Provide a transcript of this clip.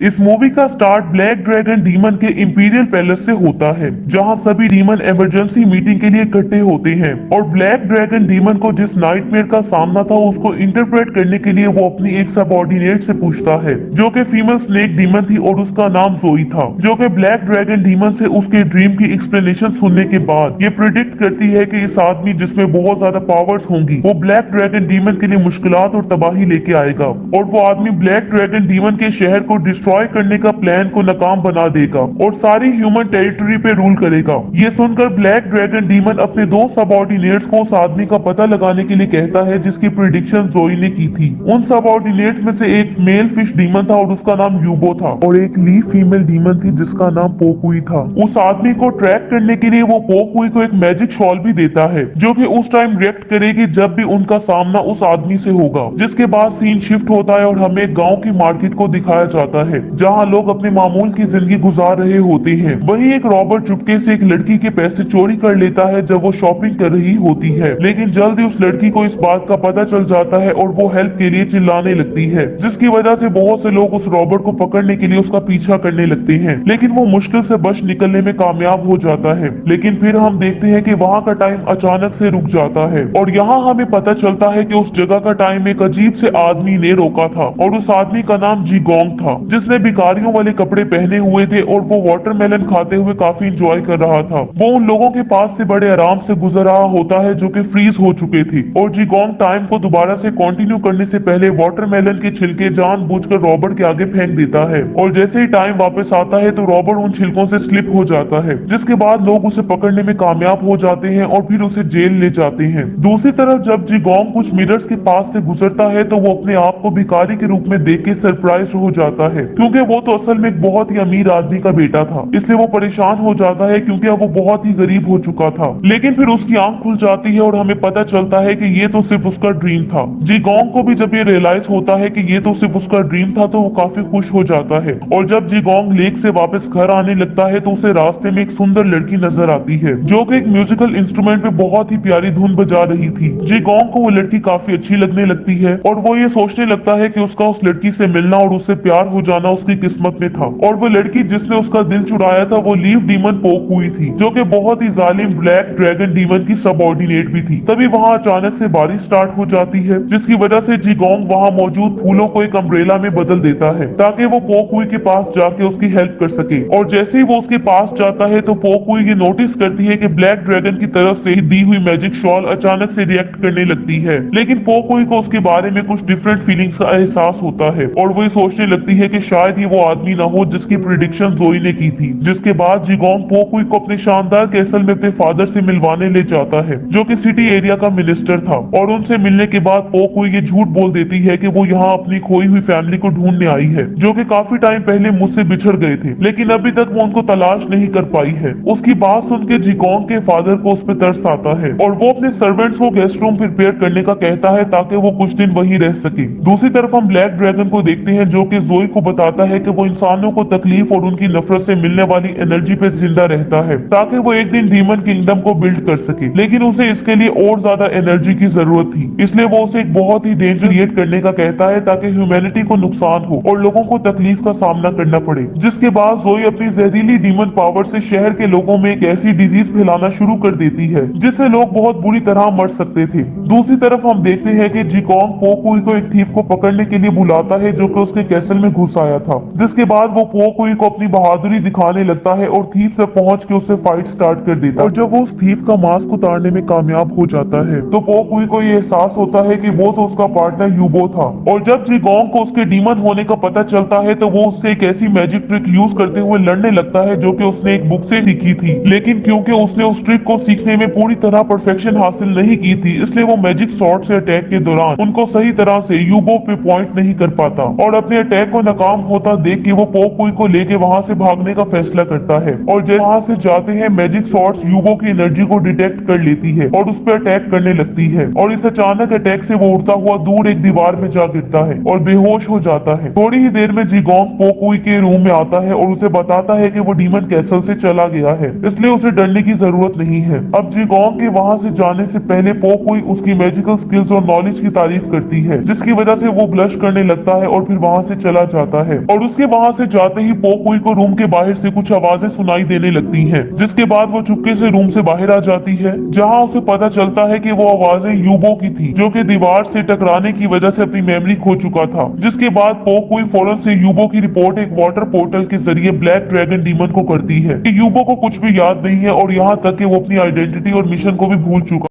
इस मूवी का start black dragon demon के इंपीरियल पैलेस से होता है, जहां सभी डीमन इमरजेंसी मीटिंग के लिए इकट्ठे होते हैं और ब्लैक ड्रैगन डीमन को जिस नाइटमेयर का सामना था उसको इंटरप्रेट करने के लिए वो अपनी एक सबऑर्डिनेट से पूछता है, जो कि फीमेल स्नेक डीमन थी और उसका नाम जोई था, जो कि ब्लैक ड्रैगन डीमन से उसके ड्रीम की एक्सप्लेनेशन सुनने के बाद ये प्रिडिक्ट करती है कि इस आदमी जिसमें बहुत ज्यादा पावर्स होंगी वो ब्लैक ड्रैगन डीमन के लिए मुश्किलात और तबाही लेके आएगा और वो आदमी ब्लैक ड्रैगन डीमन के शहर को डिस्ट्रॉय करने का प्लान को नाकाम बना देगा और सारी ह्यूमन टेरिटरी पे रूल करेगा। ये सुनकर ब्लैक ड्रैगन डीमन अपने दो सबऑर्डिनेट्स को उस आदमी का पता लगाने के लिए कहता है जिसकी प्रिडिक्शन जोई ने की थी। उन सबऑर्डिनेट्स में से एक मेल फिश डीमन था और उसका नाम यूबो था और एक लीफ फीमेल डीमन थी जिसका नाम पोकुई था। उस आदमी को ट्रैक करने के लिए वो पोकुई को एक मैजिक शॉल भी देता है जो कि उस टाइम रिएक्ट करेगी जब भी उनका सामना उस आदमी से होगा। जिसके बाद सीन शिफ्ट होता है और हमें गांव की मार्केट को दिखाया जाता है जहां लोग अपने मामूल की जिंदगी गुजार रहे होते हैं। वहीं एक रॉबर चुपके से एक लड़की के पैसे चोरी कर लेता है जब वो शॉपिंग कर रही होती है, लेकिन जल्द ही उस लड़की को इस बात का पता चल जाता है और वो हेल्प के लिए चिल्लाने लगती है, जिसकी वजह से बहुत से लोग उस रॉबर को पकड़ने के लिए उसका पीछा करने लगते हैं, लेकिन वो मुश्किल से बच निकलने में कामयाब हो जाता है। लेकिन फिर हम देखते हैं कि वहाँ का टाइम अचानक से रुक जाता है और यहाँ हमें पता चलता है कि उस जगह का टाइम एक अजीब से आदमी ने रोका था और उस आदमी का नाम जीगोंग था, जिसने भिखारियों वाले कपड़े पहने हुए थे और वो वाटरमेलन खाते हुए काफी इंजॉय कर रहा था। वो उन लोगों के पास से बड़े आराम से गुजर रहा होता है जो कि फ्रीज हो चुके थे और जीगोंग टाइम को दोबारा से कंटिन्यू करने से पहले वाटरमेलन के छिलके जानबूझकर रॉबर्ट के आगे फेंक देता है और जैसे ही टाइम वापस आता है तो रॉबर्ट उन छिलकों से स्लिप हो जाता है, जिसके बाद लोग उसे पकड़ने में कामयाब हो जाते हैं और फिर उसे जेल ले जाते हैं। दूसरी तरफ जब जीगोंग कुछ मिरर्स के पास से गुजरता है तो वो अपने आप को भिखारी के रूप में देख के सरप्राइज हो जाता है, क्योंकि वो तो असल में एक बहुत ही अमीर आदमी का बेटा था। इसलिए वो परेशान हो जाता है क्योंकि अब वो बहुत ही गरीब हो चुका था। लेकिन फिर उसकी आंख खुल जाती है और हमें पता चलता है कि ये तो सिर्फ उसका ड्रीम था। जीगोंग को भी जब ये रियलाइज होता है कि ये तो सिर्फ उसका ड्रीम था तो वो काफी खुश हो जाता है और जब जीगोंग लेक से वापस घर आने लगता है तो उसे रास्ते में एक सुंदर लड़की नजर आती है जो कि एक म्यूजिकल इंस्ट्रूमेंट पे बहुत ही प्यारी धुन बजा रही थी। जीगोंग को वो लड़की काफी अच्छी लगने लगती है और वो ये सोचने लगता है कि उसका उस लड़की से मिलना और उससे प्यार हो जाना उसकी किस्मत में था और वो लड़की जिसने उसका दिल चुराया था वो लीफ डीमन पोकुई थी, जो कि बहुत ही जालिम ब्लैक ड्रैगन डीमन की सबऑर्डिनेट भी थी। तभी वहाँ अचानक से बारिश स्टार्ट हो जाती है, जिसकी वजह से जीगोंग वहाँ मौजूद फूलों को एक अम्ब्रेला में बदल देता है ताकि वो पोकुई के पास जाके उसकी हेल्प कर सके। और जैसे ही वो उसके पास जाता है तो पोकुई ये नोटिस करती है कि ब्लैक ड्रैगन की तरफ से दी हुई मैजिक शॉल अचानक से रिएक्ट करने लगती है, लेकिन पोकुई को उसके बारे में कुछ डिफरेंट फीलिंग्स का एहसास होता है और वो ये सोचने लगती है कि शायद ये वो आदमी ना हो जिसकी प्रिडिक्शन जोई ने की थी। जिसके बाद जीगोंग पोकुई को अपने शानदार कैसल में अपने फादर से मिलवाने ले जाता है जो कि सिटी एरिया का मिनिस्टर था और उनसे मिलने के बाद पोकुई ये झूठ बोल देती है कि वो यहाँ अपनी खोई हुई फैमिली को ढूंढने आई है जो कि काफी टाइम पहले मुझसे बिछड़ गए थे, लेकिन अभी तक वो उनको तलाश नहीं कर पाई है। उसकी बात सुन के जीगोंग के फादर को उस पर तरस आता है और वो अपने सर्वेंट्स को गेस्ट रूम प्रिपेयर करने का कहता है ताकि वो कुछ दिन वहीं रह सके। दूसरी तरफ हम ब्लैक ड्रैगन को देखते हैं जो कि जोई को बताता है कि वो इंसानों को तकलीफ और उनकी नफरत से मिलने वाली एनर्जी पे जिंदा रहता है ताकि वो एक दिन डीमन किंगडम को बिल्ड कर सके, लेकिन उसे इसके लिए और ज्यादा एनर्जी की जरूरत थी। इसलिए वो उसे एक बहुत ही डेंजर क्रिएट करने का कहता है ताकि ह्यूमैनिटी को नुकसान हो और लोगों को तकलीफ का सामना करना पड़े। जिसके बाद जोई अपनी जहरीली डीमन पावर से शहर के लोगों में एक ऐसी डिजीज फैलाना शुरू कर देती है जिससे लोग बहुत बुरी तरह मर सकते थे। दूसरी तरफ हम देखते हैं कि जीगोंग पोकुई को एक थीफ को पकड़ने के लिए बुलाता है जो कि उसके कैसल में घुस आया था, जिसके बाद वो पोकुई को अपनी बहादुरी दिखाने लगता है और थीफ से पहुंच के उससे फाइट स्टार्ट कर देता है और जब वो उस थीफ का मास्क उतारने में कामयाब हो जाता है तो पोकुई को ये एहसास होता है कि वो तो उसका पार्टनर यूबो था और जब जीगोंग को उसके डीमन होने का पता चलता है तो वो उससे एक ऐसी मैजिक ट्रिक यूज करते हुए लड़ने लगता है जो कि उसने एक बुक से सीखी थी, लेकिन क्योंकि उसने उस ट्रिक को सीखने में पूरी तरह परफेक्शन हासिल नहीं की थी इसलिए वो मैजिक शॉट से अटैक के दौरान उनको सही तरह से यूबो पे पॉइंट नहीं कर पाता और अपने अटैक को नाकाम होता देख के वो पोकुई को लेके वहां से भागने का फैसला करता है और जैसे वहां से जाते हैं मैजिक शॉट्स यूबो की एनर्जी को डिटेक्ट कर लेती है और उस पर अटैक करने लगती है और इस अचानक अटैक से वो उड़ता हुआ दूर एक दीवार में जा गिरता है और बेहोश हो जाता है। थोड़ी ही देर में जीगोंग पोकुई के रूम में आता है और उसे बताता है कि वो डीमन कैसल से चला गया है, इसलिए उसे डरने की जरूरत नहीं है। अब जीगोंग के वहां से जाने से पहले पोकुई उसकी मैजिकल स्किल्स और नॉलेज की तारीफ करती है, जिसकी वजह से वो ब्लश करने लगता है और फिर वहां से चला जाता जाता है और उसके वहाँ से जाते ही पोकुई को रूम के बाहर से कुछ आवाजें सुनाई देने लगती हैं, जिसके बाद वो चुपके से रूम से बाहर आ जाती है, जहाँ उसे पता चलता है कि वो आवाजें यूबो की थी, जो कि दीवार से टकराने की वजह से अपनी मेमोरी खो चुका था। जिसके बाद पोकुई फौरन से यूबो की रिपोर्ट एक वाटर पोर्टल के जरिए ब्लैक ड्रैगन डीमन को करती है कि यूबो को कुछ भी याद नहीं है और यहाँ तक कि वो अपनी आइडेंटिटी और मिशन को भी भूल चुका